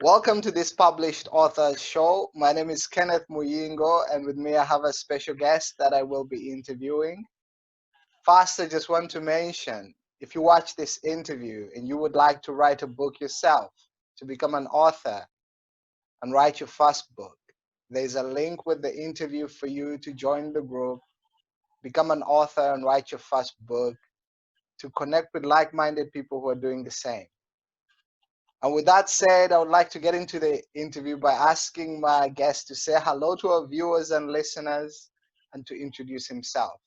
Welcome to this published author show. My name is Kenneth Muyingo, and with me I have a special guest that I will be interviewing. First, I just want to mention, if you watch this interview and you would like to write a book yourself, to become an author and write your first book, there's a link with the interview for you to join the group, become an author and write your first book, to connect with like-minded people who are doing the same. And with that said, I would like to get into the interview by asking my guest to say hello to our viewers and listeners and to introduce himself.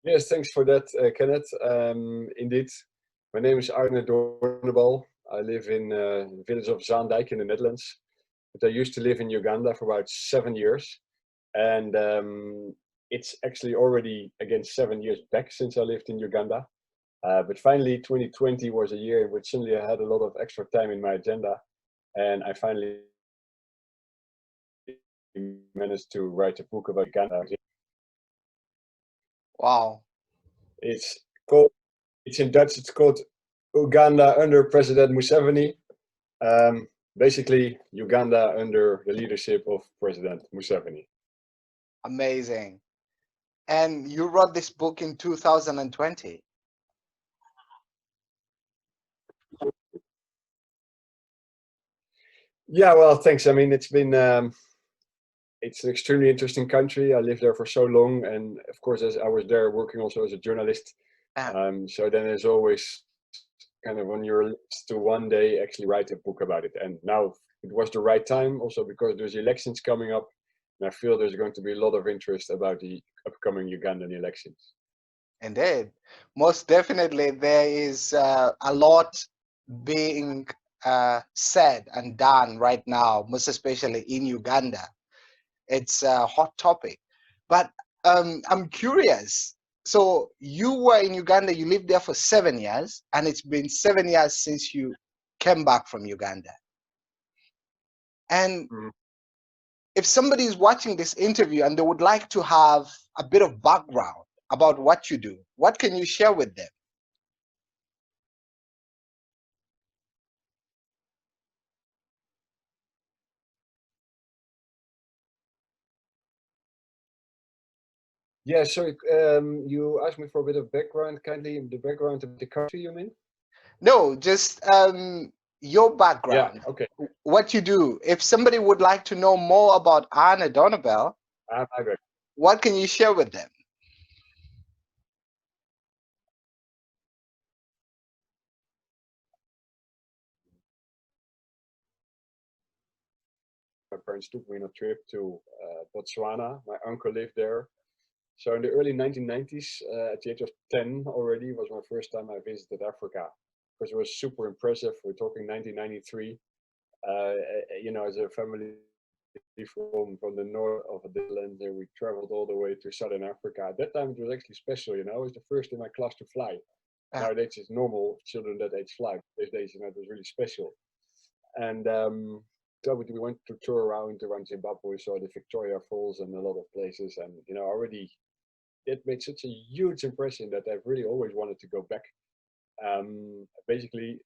Yes, thanks for that, Kenneth. Indeed, my name is Arne Doornebal. I live in the village of Zaandijk in the Netherlands, but I used to live in Uganda for about 7 years. And it's actually already, again, 7 years back since I lived in Uganda. But finally, 2020 was a year in which suddenly I had a lot of extra time in my agenda. And I finally managed to write a book about Uganda. Wow. It's in Dutch, it's called Uganda under President Museveni. Basically, Uganda under the leadership of President Museveni. Amazing. And you wrote this book in 2020. Yeah, well, thanks. I mean, it's an extremely interesting country. I lived there for so long, and of course, as I was there working also as a journalist. So then there's always kind of on your list to one day actually write a book about it. And now it was the right time, also because there's elections coming up, and I feel there's going to be a lot of interest about the upcoming Ugandan elections. Indeed. Most definitely, there is a lot being said and done right now, most especially in Uganda. It's a hot topic. But I'm curious. So you were in Uganda, you lived there for 7 years, and it's been 7 years since you came back from Uganda. And if somebody is watching this interview and they would like to have a bit of background about what you do, what can you share with them? Yeah, so you asked me for a bit of background, kindly, the background of the country, you mean? No, just your background. Yeah, okay. What you do. If somebody would like to know more about Arne Doornebal, what can you share with them? My parents took me on a trip to Botswana. My uncle lived there. So in the early 1990s, at the age of 10 already, was my first time I visited Africa. Because it was super impressive. We're talking 1993. As a family from the north of the land, we traveled all the way to southern Africa. At that time, it was actually special. It was the first in my class to fly. Nowadays, it's normal children that age fly. These days, it was really special. And so we went to tour around Zimbabwe, saw the Victoria Falls and a lot of places. And already it made such a huge impression that I've really always wanted to go back. Basically,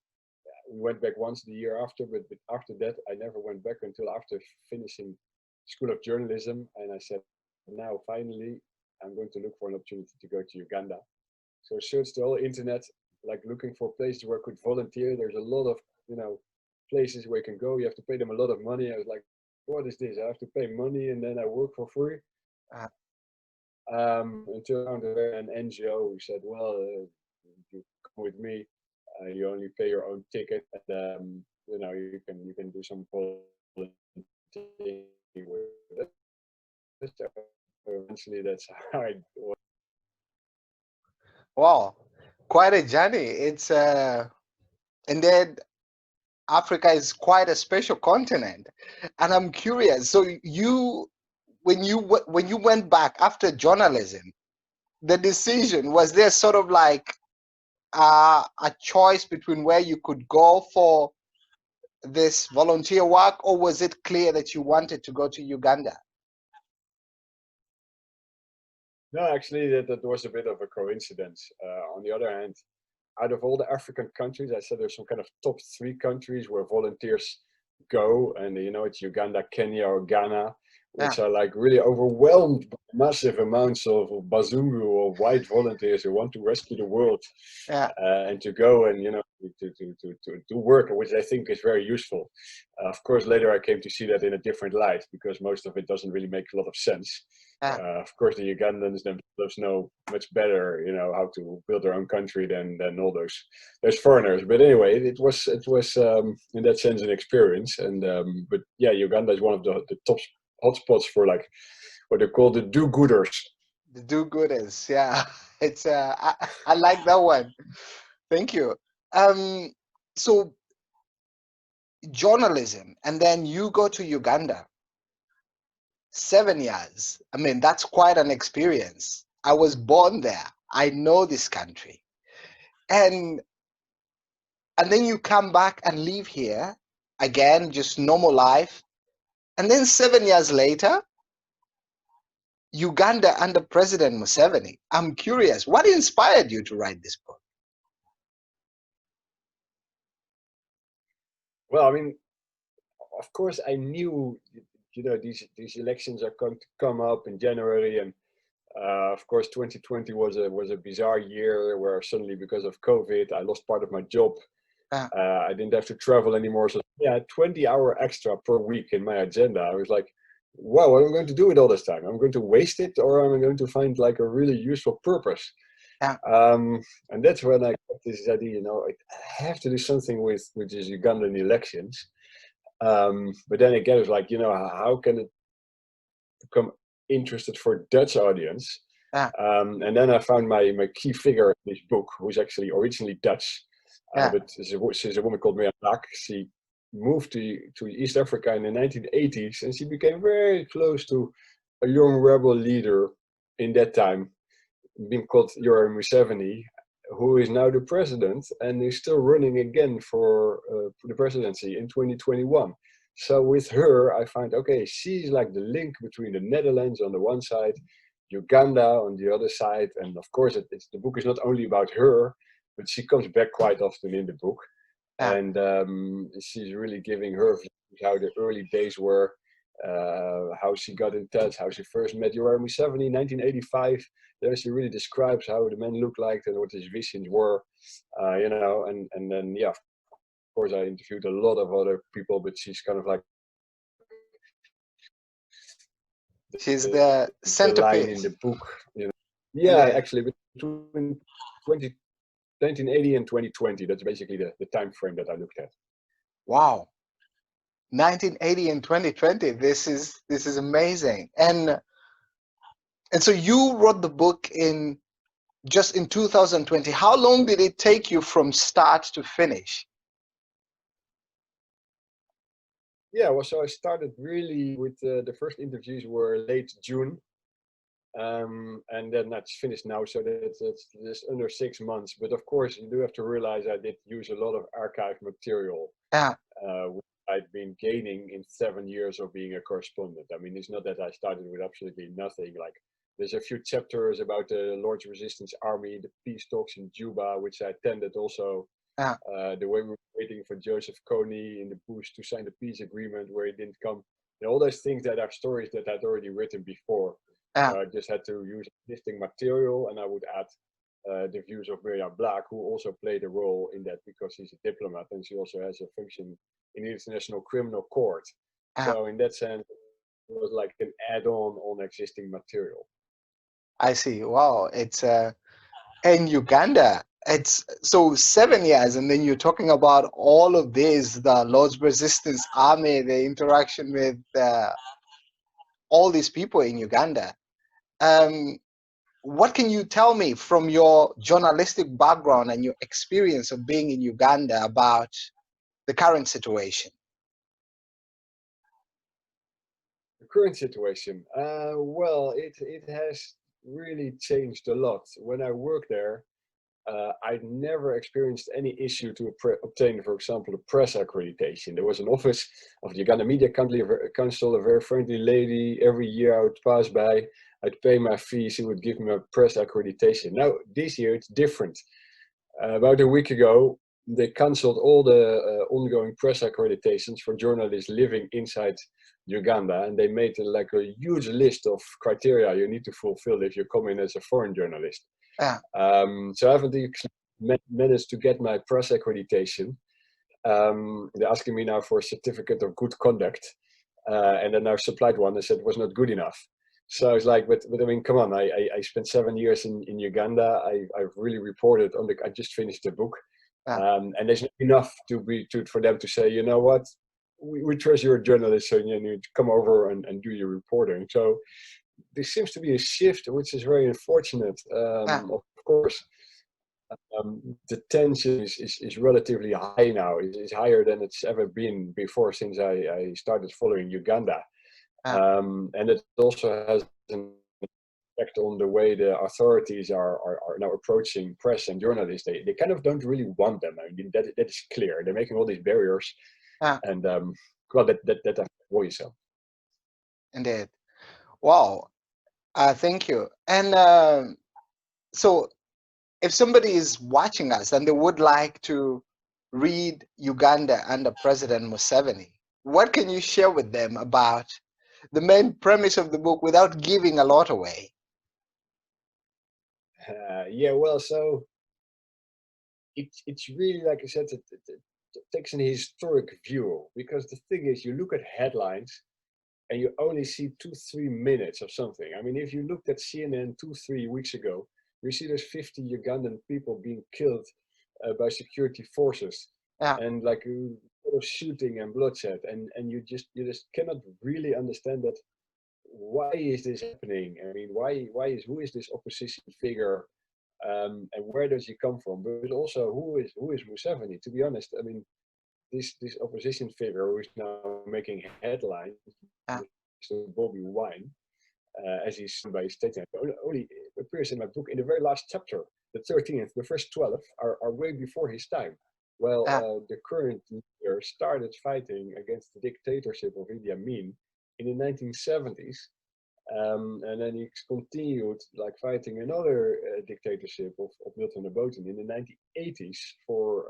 we went back once the year after, but after that, I never went back until after finishing School of Journalism. And I said, now finally, I'm going to look for an opportunity to go to Uganda. So I searched the whole internet, like looking for places where I could volunteer. There's a lot of, places where you can go. You have to pay them a lot of money. I was like, what is this? I have to pay money and then I work for free. Until I found an NGO who said, well, you come with me. You only pay your own ticket, and you can do some volunteering with it. So eventually, that's how I. Wow, quite a journey. It's and then Africa is quite a special continent, and I'm curious. So when you went back after journalism, the decision was there sort of like a choice between where you could go for this volunteer work, or was it clear that you wanted to go to Uganda? No, actually, that was a bit of a coincidence. On the other hand, out of all the African countries, I said there's some kind of top 3 countries where volunteers go, and you know, it's Uganda, Kenya, or Ghana, Yeah. which are like really overwhelmed by massive amounts of bazungu or white volunteers who want to rescue the world, Yeah. and to go and, you know, to work, which I think is very useful. Of course, later I came to see that in a different light, because most of it doesn't really make a lot of sense. Yeah. Of course, the Ugandans themselves know much better, you know, how to build their own country than all those foreigners. But anyway, it was in that sense an experience. And but yeah, Uganda is one of the top hotspots for like what they call the do-gooders. The do-gooders. Yeah. It's I like that one. Thank you. So journalism, and then you go to Uganda. 7 years. I mean, that's quite an experience. I was born there. I know this country. And then you come back and live here again, just normal life. And then 7 years later, Uganda under President Museveni. I'm curious, what inspired you to write this book? Well, I mean, of course, I knew, you know, these elections are going to come up in January, and of course, 2020 was a bizarre year where suddenly, because of COVID, I lost part of my job. I didn't have to travel anymore, so yeah, 20-hour extra per week in my agenda. I was like, wow, what am I going to do with all this time? I'm going to waste it, or am I going to find like a really useful purpose? Yeah. And that's when I got this idea, you know, I have to do something with these Ugandan elections. But then again, it's like, you know, how can it become interested for Dutch audience? Yeah. And then I found my key figure in this book, who's actually originally Dutch, but she's a woman called Mirjam Blaak. She moved to East Africa in the 1980s, and she became very close to a young rebel leader in that time, being called Yoweri Museveni, who is now the president and is still running again for the presidency in 2021. So with her, I find, okay, she's like the link between the Netherlands on the one side, Uganda on the other side. And of course, the book is not only about her, but she comes back quite often in the book. Yeah. And she's really giving her views, how the early days were, how she got in touch, how she first met Yoweri Museveni in 1985. There she really describes how the man looked like and what his visions were, you know, and then, yeah, of course, I interviewed a lot of other people, but she's kind of like She's the centerpiece. line in the book, you know. Yeah, actually, between 1980 and 2020, that's basically the time frame that I looked at. Wow. 1980 and 2020. This is amazing. And so you wrote the book just in 2020. How long did it take you from start to finish? Yeah, well, so I started really with the first interviews were late June, and then that's finished now. So that's just under 6 months. But of course, you do have to realize I did use a lot of archive material. Yeah. Which I'd been gaining in 7 years of being a correspondent. I mean, it's not that I started with absolutely nothing. Like, there's a few chapters about the Lord's Resistance Army, the peace talks in Juba, which I attended also. Yeah. The way we were waiting for Joseph Kony in the bush to sign the peace agreement where he didn't come. You know, all those things that are stories that I'd already written before. Yeah. I just had to use existing material, and I would add the views of Mirjam Blaak, who also played a role in that because she's a diplomat and she also has a function in the International Criminal Court. So in that sense, it was like an add-on on existing material. I see. Wow. It's in Uganda. It's so 7 years, and then you're talking about all of this, the Lord's Resistance Army, the interaction with all these people in Uganda. What can you tell me from your journalistic background and your experience of being in Uganda about the current situation? The current situation, well, it has really changed a lot. When I worked there, I never experienced any issue to obtain, for example, a press accreditation. There was an office of the Uganda Media Council, a very friendly lady. Every year I would pass by, I'd pay my fees, she would give me a press accreditation. Now, this year it's different. About a week ago, they cancelled all the ongoing press accreditations for journalists living inside Uganda, and they made like a huge list of criteria you need to fulfill if you come in as a foreign journalist. Yeah. So I haven't managed to get my press accreditation. They're asking me now for a certificate of good conduct, and then I've supplied one. They said it was not good enough. So it's like, but I mean, come on! I spent 7 years in Uganda. I've really reported on the. I just finished a book, and there's not enough for them to say, you know what, we trust you're a journalist, so you need to come over and do your reporting. So there seems to be a shift, which is very unfortunate. Of course, the tension is relatively high now. It's higher than it's ever been before since I started following Uganda. And it also has an effect on the way the authorities are now approaching press and journalists. They kind of don't really want them. I mean, that is clear. They're making all these barriers, and well, that worries them. Indeed. Wow. Thank you. And so, if somebody is watching us and they would like to read Uganda under President Museveni, what can you share with them about the main premise of the book without giving a lot away? Yeah, well, so it's really, like I said, it takes an historic view, because the thing is, you look at headlines and you only see 2-3 minutes of something. I mean, if you looked at CNN 2-3 weeks ago, you see there's 50 Ugandan people being killed by security forces, and like a lot of shooting and bloodshed, and you just cannot really understand that. Why is this happening? I mean, who is this opposition figure, and where does he come from? But also, who is Museveni? To be honest, I mean, this opposition figure who is now making headlines, Mr. Bobby Wine, as he's by his statement, only appears in my book in the very last chapter, the 13th. The first 12 are way before his time. Well, the current leader started fighting against the dictatorship of Idi Amin in the 1970s, and then he continued like fighting another dictatorship of Milton Oboten in the 1980s for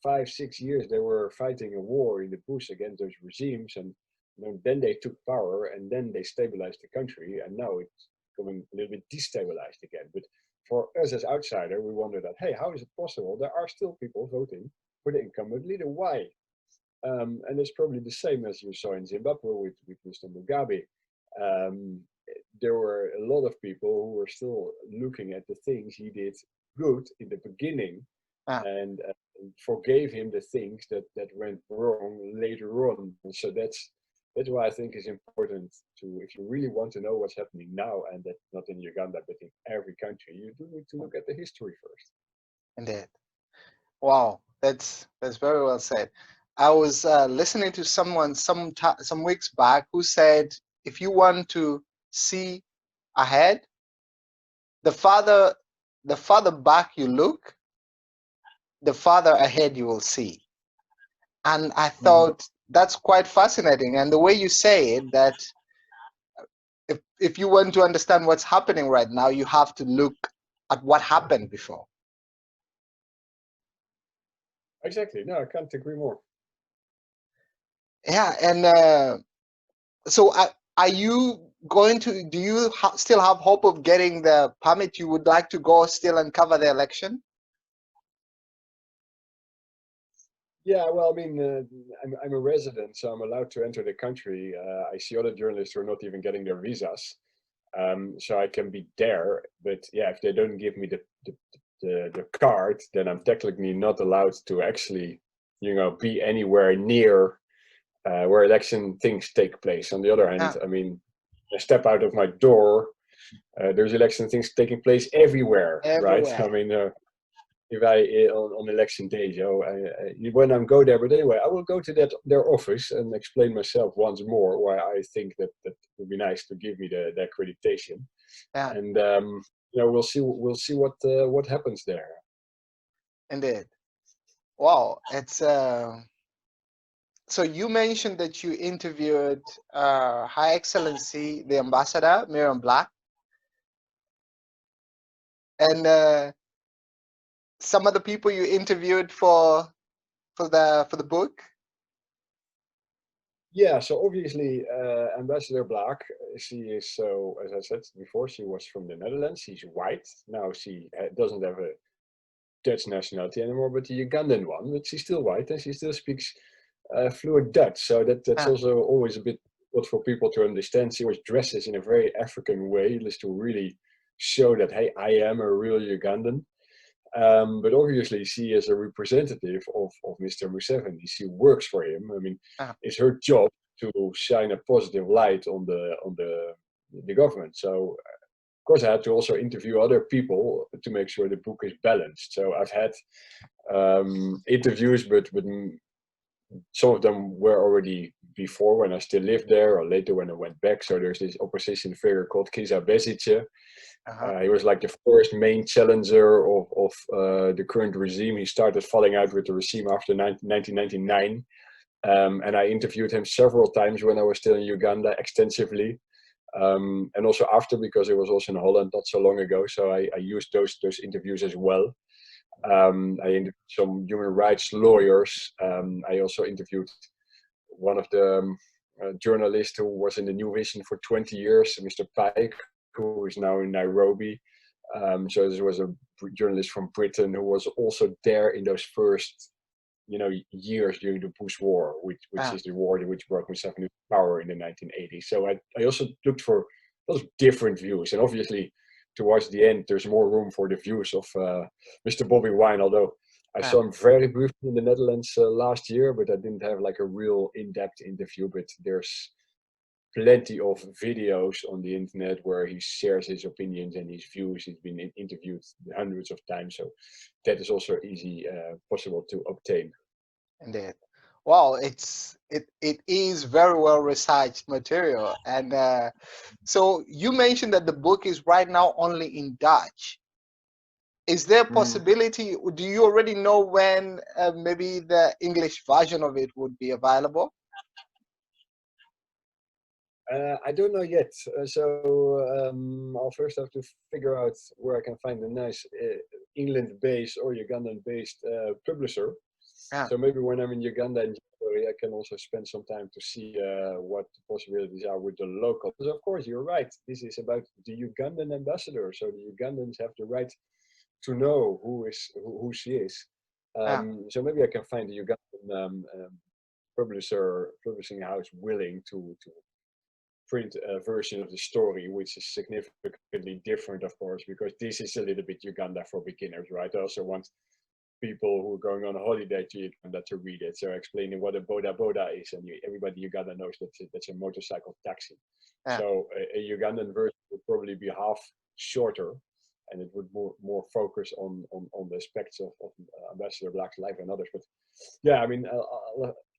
5-6 years. They were fighting a war in the bush against those regimes, and then they took power, and then they stabilized the country, and now it's becoming a little bit destabilized again. But for us as outsider, we wonder that, hey, how is it possible? There are still people voting for the incumbent leader. Why? And it's probably the same as you saw in Zimbabwe with Mr. Mugabe. There were a lot of people who were still looking at the things he did good in the beginning, and forgave him the things that went wrong later on. And so that's why I think it's important to, if you really want to know what's happening now, and that's not in Uganda but in every country, you do need to look at the history first. Indeed. Wow, that's very well said. I was listening to someone some weeks back who said, if you want to see ahead, the farther back you look, the farther ahead you will see. And I thought that's quite fascinating. And the way you say it, that if you want to understand what's happening right now, you have to look at what happened before. Exactly. No, I can't agree more. Yeah, and so are you going to? Do you still have hope of getting the permit? You would like to go still and cover the election? Yeah, well, I mean, I'm a resident, so I'm allowed to enter the country. I see other journalists who are not even getting their visas, so I can be there. But yeah, if they don't give me the card, then I'm technically not allowed to actually, be anywhere near where election things take place. On the other hand, I mean, I step out of my door, there's election things taking place everywhere. Right? I mean, if on election day, when I go there, but anyway, I will go to their office and explain myself once more why I think that would be nice to give me the accreditation, and we'll see what happens there. Indeed. Wow, it's so you mentioned that you interviewed High Excellency the Ambassador Miriam Black, and some of the people you interviewed for the book? Yeah, so obviously Ambassador Black, she is, so as I said before, she was from the Netherlands. She's white. Now she doesn't have a Dutch nationality anymore, but the Ugandan one. But she's still white and she still speaks fluent Dutch. So that's Ah, also always a bit difficult for people to understand. She always dresses in a very African way, just to really show that, hey, I am a real Ugandan. But obviously, she is a representative of Mr. Museveni. She works for him. I mean, ah, it's her job to shine a positive light on the government. So, of course, I had to also interview other people to make sure the book is balanced. So I've had interviews, but some of them were already before when I still lived there, or later when I went back. So there's this opposition figure called Kiza Besigye. uh-huh. He was like the first main challenger of the current regime. He started falling out with the regime after 1999. And I interviewed him several times when I was still in Uganda extensively. And also after, because it was also in Holland not so long ago. So I used those interviews as well. I interviewed some human rights lawyers. I also interviewed one of the journalists who was in the New Vision for 20 years, Mr. Pike, who is now in Nairobi. So there was a journalist from Britain who was also there in those first, years during the Bush War, which Ah, is the war which brought Museveni to power in the 1980s. So I also looked for those different views, and obviously towards the end there's more room for the views of Mr. Bobby Wine, although I ah, saw him very briefly in the Netherlands last year, but I didn't have like a real in-depth interview. But there's plenty of videos on the internet where he shares his opinions and his views. He's been interviewed hundreds of times, so that is also easy possible to obtain. indeed. Wow, it is very well researched material. And so you mentioned that the book is right now only in Dutch. Is there a Mm. possibility, do you already know when maybe the English version of it would be available? I don't know yet. I'll first have to figure out where I can find a nice England-based or Ugandan-based publisher. Yeah, So maybe when I'm in Uganda in January, I can also spend some time to see what the possibilities are with the locals. Of course, you're right. This is about the Ugandan ambassador, so the Ugandans have the right to know who she is. yeah, So maybe I can find a Ugandan publishing house willing to print a version of the story, which is significantly different, of course, because this is a little bit Uganda for beginners, right? I also want people who are going on a holiday to Uganda to read it. So explaining what a boda boda is, and everybody in Uganda knows that's a motorcycle taxi. yeah, So a Ugandan version would probably be half shorter, and it would more focus on the aspects of Ambassador Black's life and others. But yeah, I mean,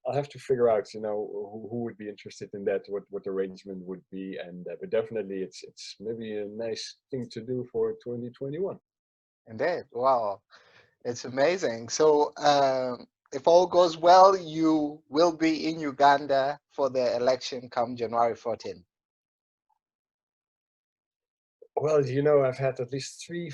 I'll have to figure out, who would be interested in that, what the arrangement would be, and but definitely it's maybe a nice thing to do for 2021. indeed. Wow, it's amazing. So if all goes well, you will be in Uganda for the election come January 14th. Well, I've had at least three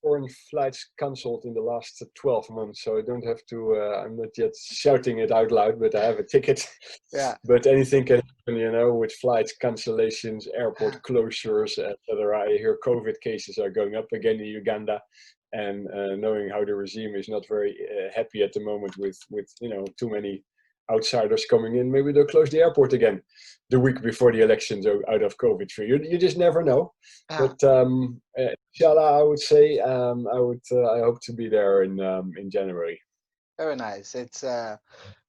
foreign flights cancelled in the last 12 months, so I don't have to, I'm not yet shouting it out loud, but I have a ticket. Yeah. But anything can happen, with flights cancellations, airport closures, etc. I hear COVID cases are going up again in Uganda, and knowing how the regime is not very happy at the moment with too many outsiders coming in, maybe they'll close the airport again the week before the elections out of COVID free. You just never know. Yeah. But inshallah, I would say I hope to be there in January. Very nice. It's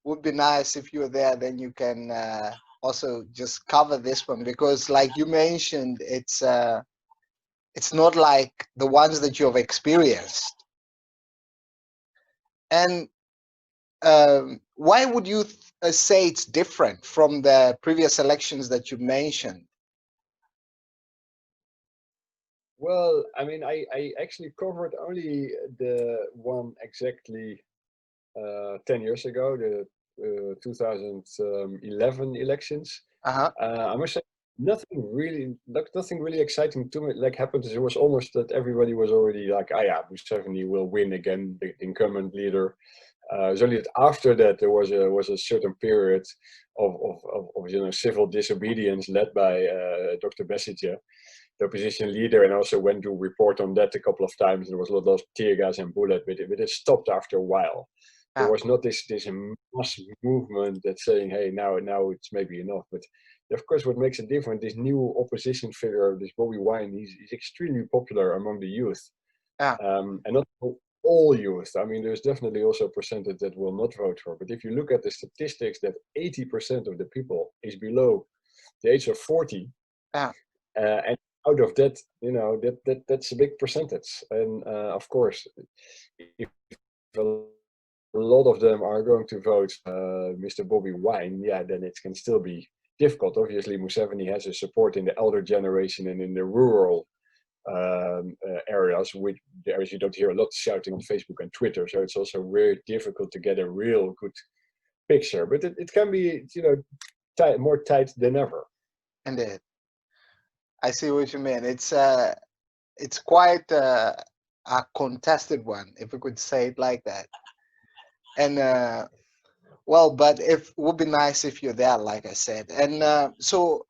would be nice if you're there, then you can also just cover this one, because like you mentioned, it's not like the ones that you have experienced. And why would you say it's different from the previous elections that you mentioned? Well, I mean, I actually covered only the one exactly 10 years ago, the 2011 elections. Uh-huh. I must say nothing really exciting to me like happened. It was almost that everybody was already like, ah, yeah, Museveni will win again, the incumbent leader. It's only that after that there was a certain period of civil disobedience led by Dr. Besigye, the opposition leader, and also went to report on that a couple of times. There was a lot of tear gas and bullet, but it stopped after a while. There Ah, was not this mass movement that's saying, hey, now it's maybe enough. But of course, what makes it different, this new opposition figure, this Bobby Wine, he's extremely popular among the youth, ah, and not all youth. I mean, there's definitely also a percentage that will not vote for. But if you look at the statistics, that 80% of the people is below the age of 40, ah, and out of that, that's a big percentage. And of course, if a lot of them are going to vote Mr. Bobby Wine, yeah, then it can still be difficult. Obviously, Museveni has a support in the elder generation and in the rural areas, which areas you don't hear a lot shouting on Facebook and Twitter. So it's also very difficult to get a real good picture. But it can be, more tight than ever. indeed. I see what you mean. It's quite a contested one, if we could say it like that. And well, but if it would be nice if you're there, like I said. And so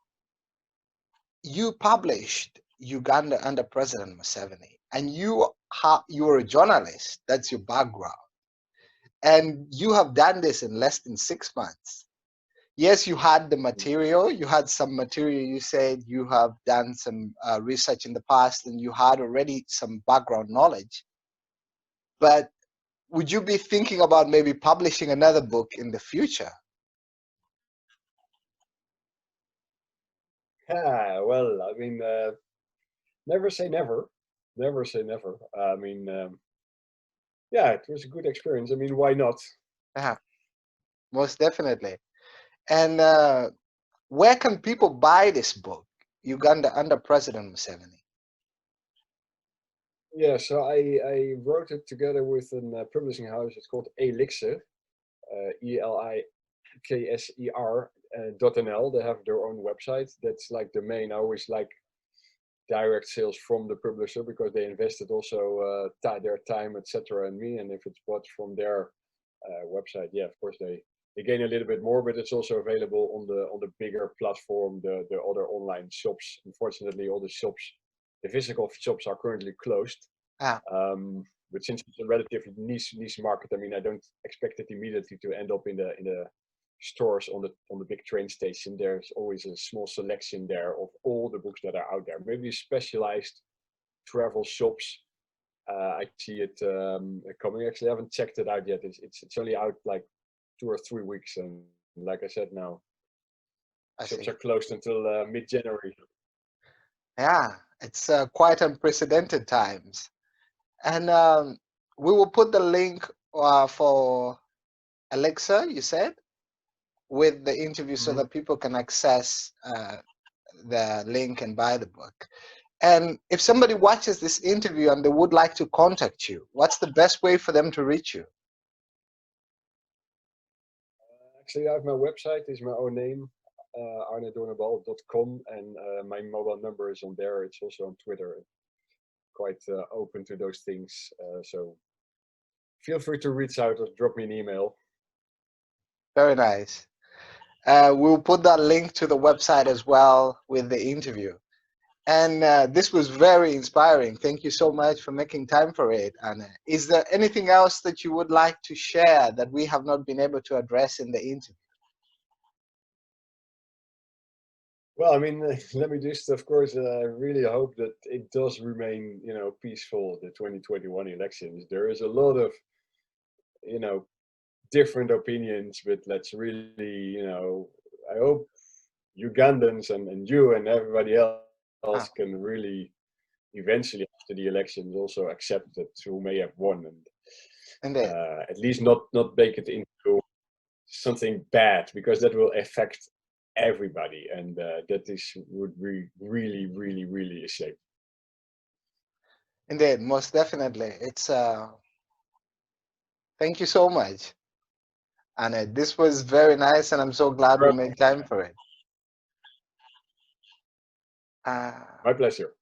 you published Uganda under President Museveni, and you were a journalist. That's your background, and you have done this in less than 6 months. Yes, you had the material. You had some material. You said you have done some research in the past, and you had already some background knowledge. But would you be thinking about maybe publishing another book in the future? Yeah, well, I mean, never say never. Never say never. I mean, yeah, it was a good experience. I mean, why not? Yeah, most definitely. And where can people buy this book, Uganda under President Museveni? Yeah, so I wrote it together with a publishing house. It's called Elixir, ELIKSER .nl. They have their own website. That's like the main. I always like direct sales from the publisher because they invested also their time, etc., in me. And if it's bought from their website, yeah, of course they gain a little bit more, but it's also available on the bigger platform, the other online shops. Unfortunately, all the shops, the physical shops, are currently closed. Ah, But since it's a relatively niche market, I mean, I don't expect it immediately to end up in the stores on the big train station. There's always a small selection there of all the books that are out there. Maybe specialized travel shops. I see it coming. Actually, I haven't checked it out yet. It's only out like 2 or 3 weeks, and like I said, now I shops see. are closed until mid-January. Yeah, it's quite unprecedented times. And we will put the link for Alexa, you said, with the interview so Mhm. that people can access the link and buy the book. And if somebody watches this interview and they would like to contact you, what's the best way for them to reach you? Actually, I have my website. Is my own name, arnedoornebal.com, and my mobile number is on there. It's also on Twitter. Quite open to those things. So feel free to reach out or drop me an email. Very nice. We'll put that link to the website as well with the interview. And this was very inspiring. Thank you so much for making time for it, Anna. Is there anything else that you would like to share that we have not been able to address in the interview? Well, I mean, let me just, of course, really hope that it does remain, peaceful, the 2021 elections. There is a lot of, you know, different opinions, but let's really, I hope Ugandans and you and everybody else Ah, can really eventually, after the elections, also accept that who may have won, and indeed. at least not make it into something bad, because that will affect everybody, and would be really, really, really a shame. Indeed, most definitely. It's thank you so much, Anna. This was very nice, and I'm so glad we made time for it. Uh, My pleasure.